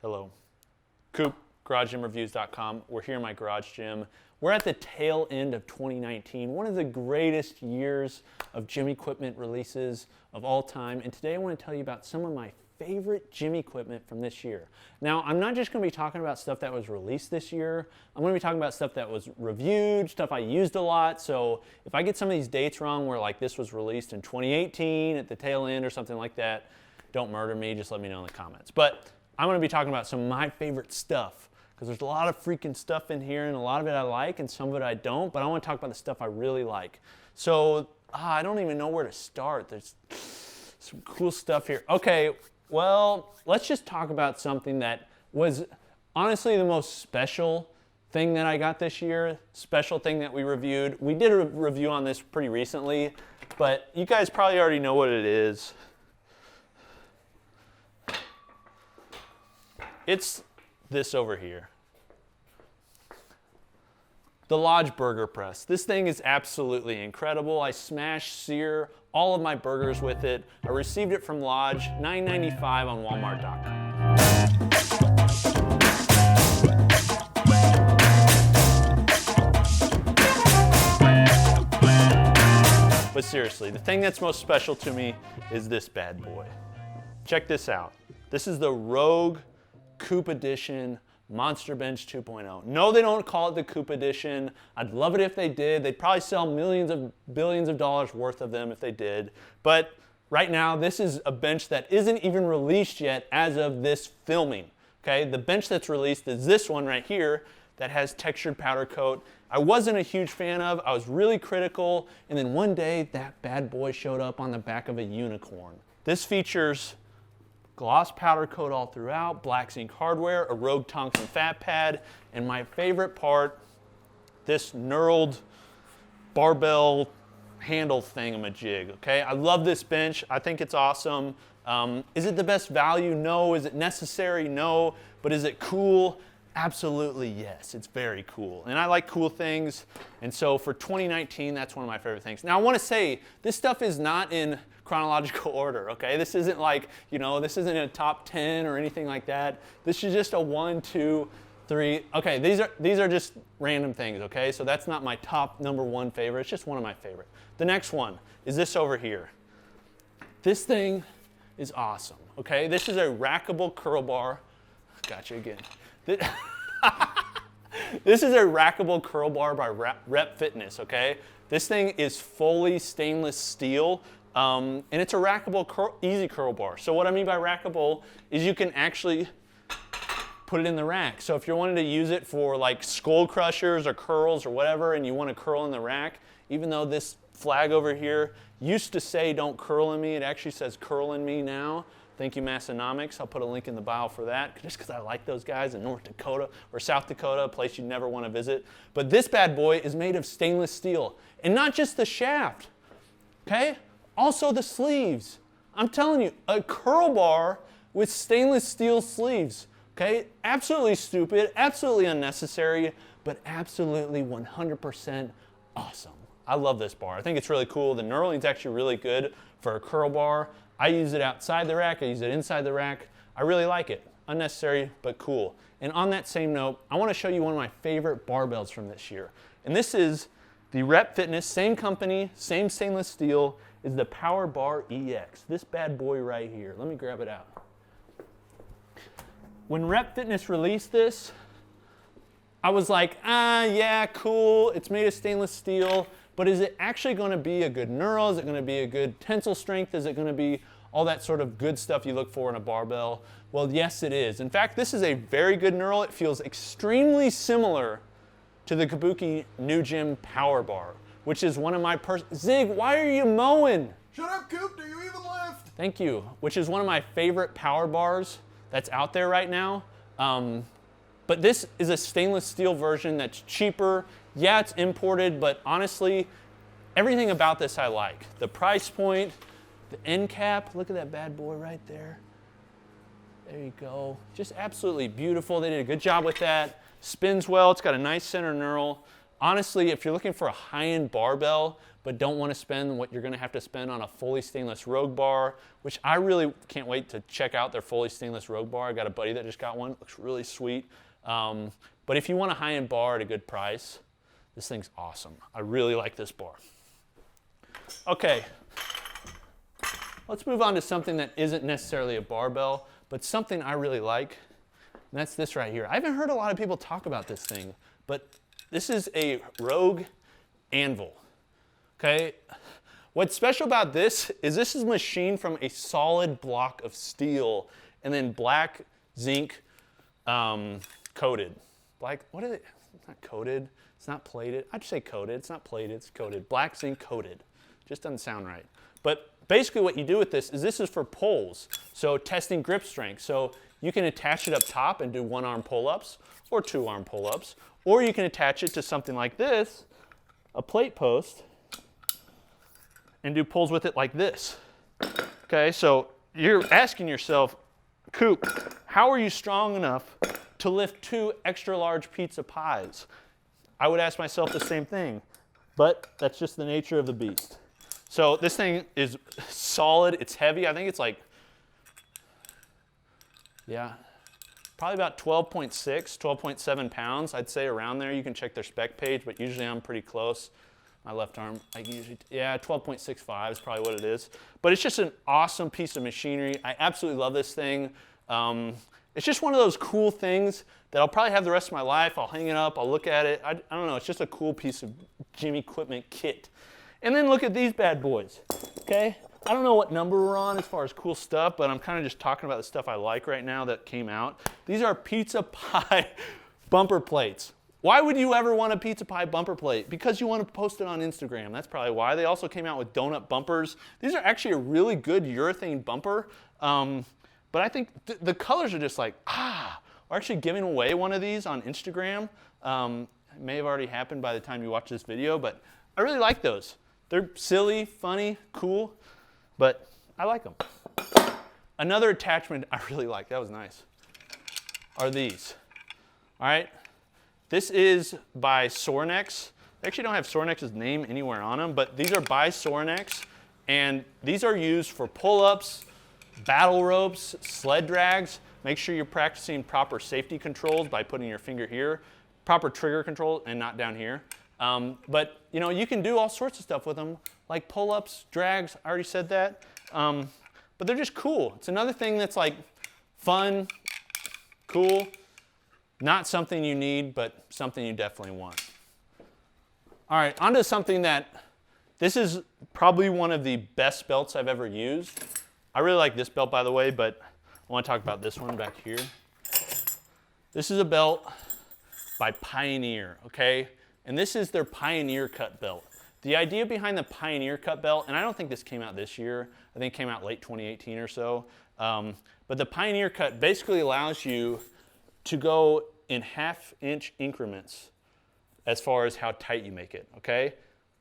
Hello. Coop, GarageGymReviews.com. We're here in my garage gym. We're at the tail end of 2019, one of the greatest years of gym equipment releases of all time. And today I want to tell you about some of my favorite gym equipment from this year. Now, I'm not just going to be talking about stuff that was released this year. I'm going to be talking about stuff that was reviewed, stuff I used a lot. So if I get some of these dates wrong, where like this was released in 2018 at the tail end or something like that, don't murder me, just let me know in the comments. But I'm going to be talking about some of my favorite stuff, because there's a lot of freaking stuff in here, and a lot of it I like and some of it I don't, but I want to talk about the stuff I really like. So I don't even know where to start. There's some cool stuff here. Okay, well, let's just talk about something that was honestly the most special thing that I got this year, special thing that we reviewed. We did a review on this pretty recently, but you guys probably already know what it is. It's this over here. The Lodge Burger Press. This thing is absolutely incredible. I smash, sear all of my burgers with it. I received it from Lodge, $9.95 on Walmart.com. But seriously, the thing that's most special to me is this bad boy. Check this out. This is the Rogue Coupe Edition Monster Bench 2.0. No, they don't call it the Coupe Edition. I'd love it if they did. They'd probably sell millions of billions of dollars worth of them if they did. But right now, this is a bench that isn't even released yet as of this filming. Okay, the bench that's released is this one right here that has textured powder coat. I wasn't a huge fan of. I was really critical. And then one day, that bad boy showed up on the back of a unicorn. This features gloss powder coat all throughout, black zinc hardware, a Rogue Tungsten fat pad, and my favorite part, this knurled barbell handle thingamajig, okay? I love this bench. I think it's awesome. Is it the best value? No. Is it necessary? No. But is it cool? Absolutely yes. It's very cool. And I like cool things. And so for 2019, that's one of my favorite things. Now I want to say, this stuff is not in chronological order, okay? This isn't like, you know, this isn't a top 10 or anything like that. This is just a 1, 2, 3. Okay, these are just random things, okay? So that's not my top #1 favorite. It's just one of my favorite. The next one is this over here. This thing is awesome, okay? This is a rackable curl bar. Gotcha again. This is a rackable curl bar by Rep Fitness, okay? This thing is fully stainless steel, and it's a rackable easy curl bar. So what I mean by rackable is you can actually put it in the rack. So if you're wanting to use it for like skull crushers or curls or whatever, and you want to curl in the rack, even though this flag over here used to say don't curl in me, it actually says curl in me now. Thank you, Massonomics. I'll put a link in the bio for that, just because I like those guys in North Dakota or South Dakota, a place you never want to visit. But this bad boy is made of stainless steel. And not just the shaft, okay? Also the sleeves. I'm telling you, a curl bar with stainless steel sleeves, okay? Absolutely stupid, absolutely unnecessary, but absolutely 100% awesome. I love this bar. I think it's really cool. The knurling's actually really good for a curl bar. I use it outside the rack, I use it inside the rack. I really like it. Unnecessary, but cool. And on that same note, I want to show you one of my favorite barbells from this year. And this is the Rep Fitness, same company, same stainless steel, is the Power Bar EX. This bad boy right here. Let me grab it out. When Rep Fitness released this, I was like, yeah, cool. It's made of stainless steel. But is it actually going to be a good knurl? Is it going to be a good tensile strength? Is it going to be all that sort of good stuff you look for in a barbell? Well, yes, it is. In fact, this is a very good knurl. It feels extremely similar to the Kabuki New Gym Power Bar, which is one of my Zig, why are you mowing? Shut up, Coop. Do you even lift? Thank you. Which is one of my favorite power bars that's out there right now. But this is a stainless steel version that's cheaper. Yeah, it's imported, but honestly, everything about this I like. The price point, the end cap, look at that bad boy right there. There you go. Just absolutely beautiful. They did a good job with that. Spins well. It's got a nice center knurl. Honestly, if you're looking for a high-end barbell, but don't want to spend what you're going to have to spend on a fully stainless Rogue bar, which I really can't wait to check out their fully stainless Rogue bar. I got a buddy that just got one. It looks really sweet. But if you want a high-end bar at a good price, this thing's awesome. I really like this bar. Okay, let's move on to something that isn't necessarily a barbell, but something I really like, and that's this right here. I haven't heard a lot of people talk about this thing, but this is a Rogue Anvil. Okay, what's special about this is machined from a solid block of steel and then black zinc coated. What is it? It's not coated. It's not plated. I'd say coated. It's not plated. It's coated. Black zinc coated. Just doesn't sound right. But basically what you do with this is for pulls. So testing grip strength. So you can attach it up top and do 1-arm pull-ups or 2-arm pull-ups. Or you can attach it to something like this, a plate post, and do pulls with it like this. Okay, so you're asking yourself, Coop, how are you strong enough to lift 2 extra large pizza pies? I would ask myself the same thing, but that's just the nature of the beast. So this thing is solid, it's heavy. I think it's like, yeah, probably about 12.6, 12.7 pounds. I'd say around there. You can check their spec page, but usually I'm pretty close. My left arm, I usually, yeah, 12.65 is probably what it is. But it's just an awesome piece of machinery. I absolutely love this thing. It's just one of those cool things that I'll probably have the rest of my life. I'll hang it up, I'll look at it. I don't know, it's just a cool piece of gym equipment kit. And then look at these bad boys, okay? I don't know what number we're on as far as cool stuff, but I'm kind of just talking about the stuff I like right now that came out. These are pizza pie bumper plates. Why would you ever want a pizza pie bumper plate? Because you want to post it on Instagram. That's probably why. They also came out with donut bumpers. These are actually a really good urethane bumper. But I think the colors are just like, We're actually giving away one of these on Instagram. It may have already happened by the time you watch this video, but I really like those. They're silly, funny, cool, but I like them. Another attachment I really like, that was nice, are these. All right. This is by Sorinex. They actually don't have Sorinex's name anywhere on them, but these are by Sorinex, and these are used for pull-ups, battle ropes, sled drags. Make sure you're practicing proper safety controls by putting your finger here, proper trigger control, and not down here. But you know, you can do all sorts of stuff with them, like pull-ups, drags. I already said that. But they're just cool. It's another thing that's like fun, cool. Not something you need, but something you definitely want. All right, onto something that, this is probably one of the best belts I've ever used. I really like this belt, by the way, but I want to talk about this one back here. This is a belt by Pioneer, okay? And this is their Pioneer cut belt. The idea behind the Pioneer cut belt, and I don't think this came out this year, I think it came out late 2018 or so, but the Pioneer cut basically allows you to go in half-inch increments as far as how tight you make it, okay?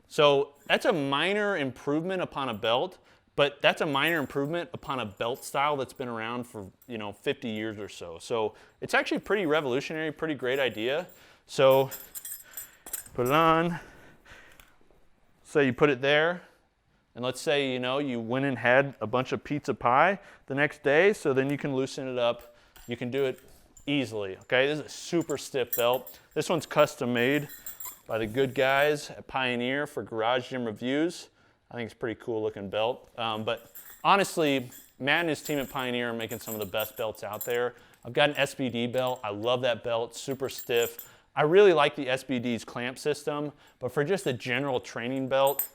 So that's a minor improvement upon a belt, but that's a minor improvement upon a belt style that's been around for, 50 years or so. So it's actually pretty revolutionary, pretty great idea. So put it on, say you put it there, and let's say, you went and had a bunch of pizza pie the next day, so then you can loosen it up. You can do it easily, okay? This is a super stiff belt. This one's custom made by the good guys at Pioneer for Garage Gym Reviews. I think it's a pretty cool looking belt. But honestly, Matt and his team at Pioneer are making some of the best belts out there. I've got an SBD belt. I love that belt, super stiff. I really like the SBD's clamp system, but for just a general training belt,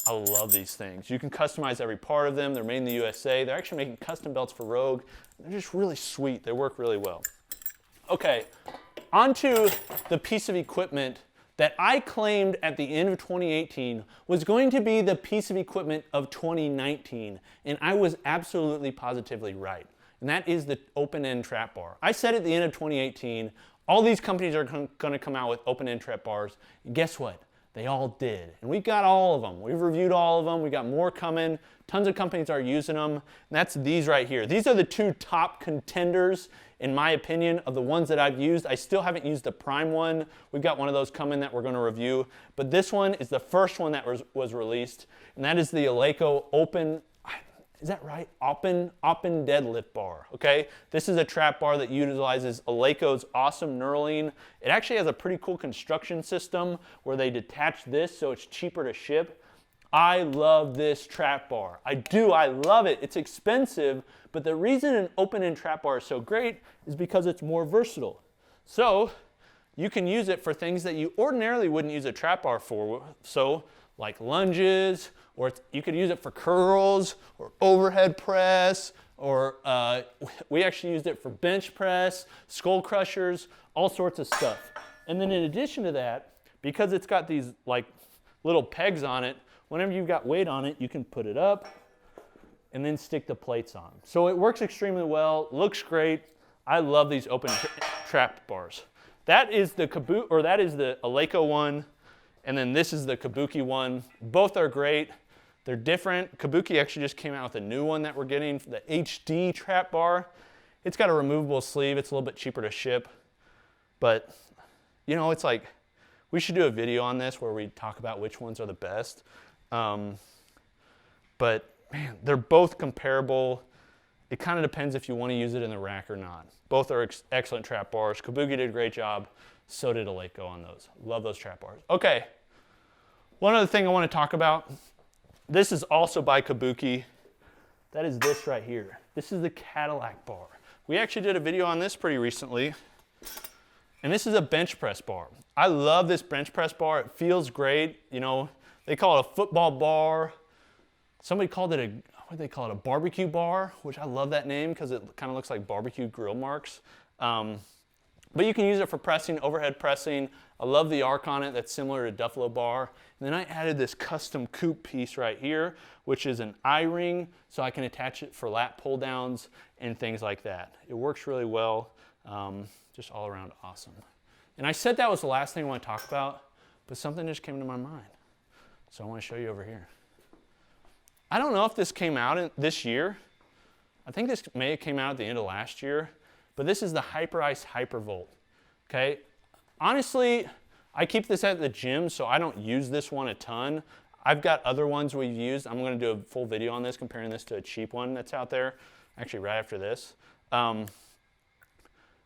I love these things. You can customize every part of them. They're made in the USA. They're actually making custom belts for Rogue. They're just really sweet. They work really well. Okay, onto the piece of equipment that I claimed at the end of 2018 was going to be the piece of equipment of 2019, and I was absolutely positively right, and that is the open-end trap bar. I said at the end of 2018, all these companies are going to come out with open-end trap bars, and guess what? They all did. And we got all of them. We've reviewed all of them. We got more coming. Tons of companies are using them. And that's these right here. These are the two top contenders, in my opinion, of the ones that I've used. I still haven't used the Prime one. We've got one of those coming that we're going to review. But this one is the first one that was released. And that is the Eleiko Open, is that right? Open deadlift bar, okay? This is a trap bar that utilizes Eleiko's awesome knurling. It actually has a pretty cool construction system where they detach this so it's cheaper to ship. I love this trap bar. I do, I love it. It's expensive, but the reason an open-end trap bar is so great is because it's more versatile. So you can use it for things that you ordinarily wouldn't use a trap bar for. So like lunges, or you could use it for curls, or overhead press, or we actually used it for bench press, skull crushers, all sorts of stuff. And then in addition to that, because it's got these like little pegs on it, whenever you've got weight on it, you can put it up and then stick the plates on. So it works extremely well, looks great. I love these open trap bars. That is the Eleiko one, and then this is the Kabuki one. Both are great. They're different. Kabuki actually just came out with a new one that we're getting, the HD trap bar. It's got a removable sleeve. It's a little bit cheaper to ship. But, you know, it's like, we should do a video on this where we talk about which ones are the best. But, man, they're both comparable. It kind of depends if you want to use it in the rack or not. Both are excellent trap bars. Kabuki did a great job. So did Eleiko on those. Love those trap bars. Okay, one other thing I want to talk about. This is also by Kabuki. That is this right here. This is the Cadillac Bar. We actually did a video on this pretty recently. And this is a bench press bar. I love this bench press bar. It feels great. You know, they call it a football bar. Somebody called it a barbecue bar, which I love that name because it kind of looks like barbecue grill marks. But you can use it for pressing, overhead pressing. I love the arc on it that's similar to Duffalo Bar. And then I added this custom coupe piece right here, which is an I-ring, so I can attach it for lat pull downs and things like that. It works really well, just all around awesome. And I said that was the last thing I want to talk about, but something just came to my mind. So I want to show you over here. I don't know if this came out this year. I think this may have came out at the end of last year, but this is the Hyperice Hypervolt, okay? Honestly, I keep this at the gym, so I don't use this one a ton. I've got other ones we've used. I'm gonna do a full video on this, comparing this to a cheap one that's out there, actually right after this. But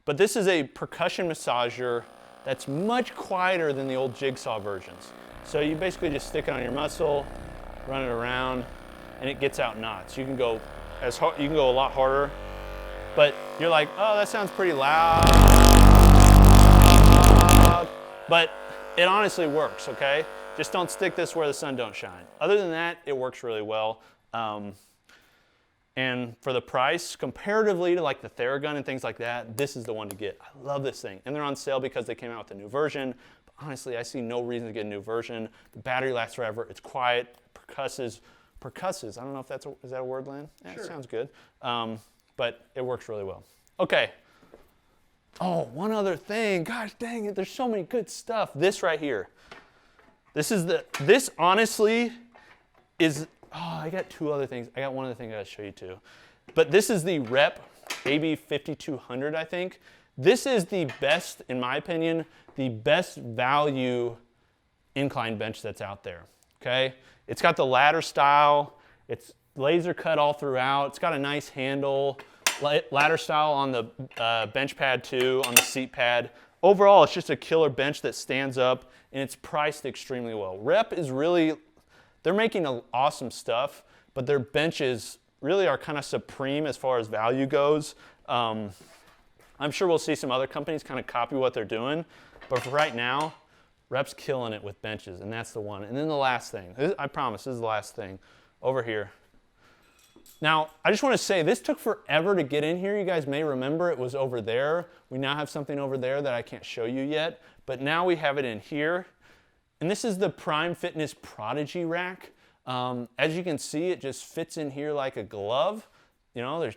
this is a percussion massager that's much quieter than the old Jigsaw versions. So you basically just stick it on your muscle, run it around, and it gets out knots. You can go as hard, you can go a lot harder, but you're like, oh, that sounds pretty loud. But it honestly works, okay? Just don't stick this where the sun don't shine. Other than that, it works really well. And for the price, comparatively to like the Theragun and things like that, this is the one to get. I love this thing. And they're on sale because they came out with a new version. But honestly, I see no reason to get a new version. The battery lasts forever. It's quiet, percusses. I don't know if is that a word, Lynn? Yeah, sure. It sounds good. But it works really well. Okay. Oh, one other thing. Gosh dang it, there's so many good stuff. This right here. This honestly is, I got two other things. I got one other thing I gotta show you too. But this is the Rep AB 5200, I think. This is the best, in my opinion, the best value incline bench that's out there, okay? It's got the ladder style. It's laser cut all throughout. It's got a nice handle. Ladder style on the bench pad too, on the seat pad. Overall, it's just a killer bench that stands up, and it's priced extremely well. Rep is really, they're making awesome stuff, but their benches really are kind of supreme as far as value goes. I'm sure we'll see some other companies kind of copy what they're doing, but for right now, Rep's killing it with benches, and that's the one. And then the last thing, I promise this is the last thing, over here. Now, I just want to say, this took forever to get in here. You guys may remember it was over there. We now have something over there that I can't show you yet, but now we have it in here. And this is the Prime Fitness Prodigy rack. As you can see, it just fits in here like a glove. You know, there's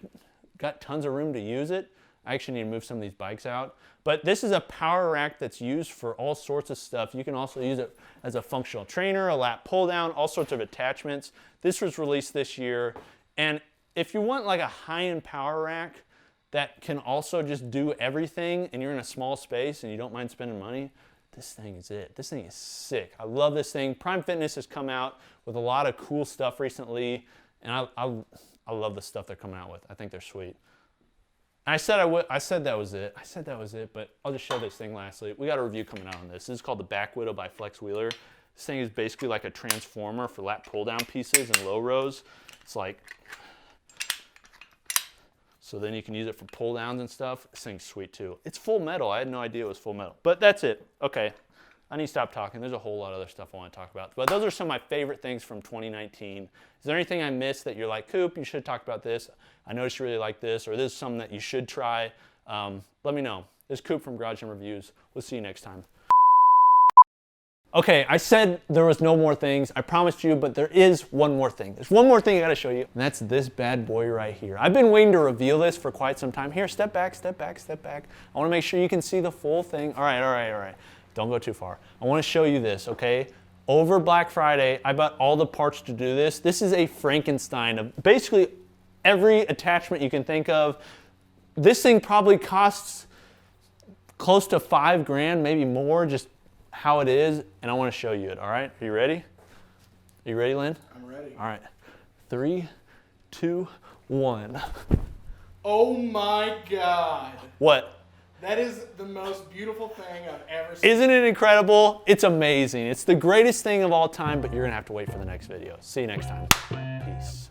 got tons of room to use it. I actually need to move some of these bikes out. But this is a power rack that's used for all sorts of stuff. You can also use it as a functional trainer, a lat pull down, all sorts of attachments. This was released this year. And if you want like a high-end power rack that can also just do everything and you're in a small space and you don't mind spending money, this thing is it. This thing is sick. I love this thing. Prime Fitness has come out with a lot of cool stuff recently, and I love the stuff they're coming out with. I think they're sweet. I said that was it, but I'll just show this thing lastly. We got a review coming out on this. This is called the Back Widow by Flex Wheeler. This thing is basically like a transformer for lat pull down pieces and low rows. It's like, so then you can use it for pull downs and stuff. This thing's sweet too. It's full metal. I had no idea it was full metal, but that's it. Okay, I need to stop talking. There's a whole lot of other stuff I want to talk about, but those are some of my favorite things from 2019. Is there anything I missed that you're like, Coop, you should talk about this? I noticed you really like this, or this is something that you should try. Let me know. This is Coop from Garage Gym Reviews. We'll see you next time. Okay, I said there was no more things. I promised you, but there is one more thing. There's one more thing I gotta show you, and that's this bad boy right here. I've been waiting to reveal this for quite some time. Here, step back, step back, step back. I wanna make sure you can see the full thing. All right. Don't go too far. I wanna show you this, okay? Over Black Friday, I bought all the parts to do this. This is a Frankenstein of basically every attachment you can think of. This thing probably costs close to $5 grand, maybe more, just how it is, and I want to show you it. All right, are you ready? Are you ready, Lynn? I'm ready. All right, 3, 2, 1. Oh my God. What? That is the most beautiful thing I've ever seen. Isn't it incredible? It's amazing. It's the greatest thing of all time, but you're gonna have to wait for the next video. See you next time. Peace.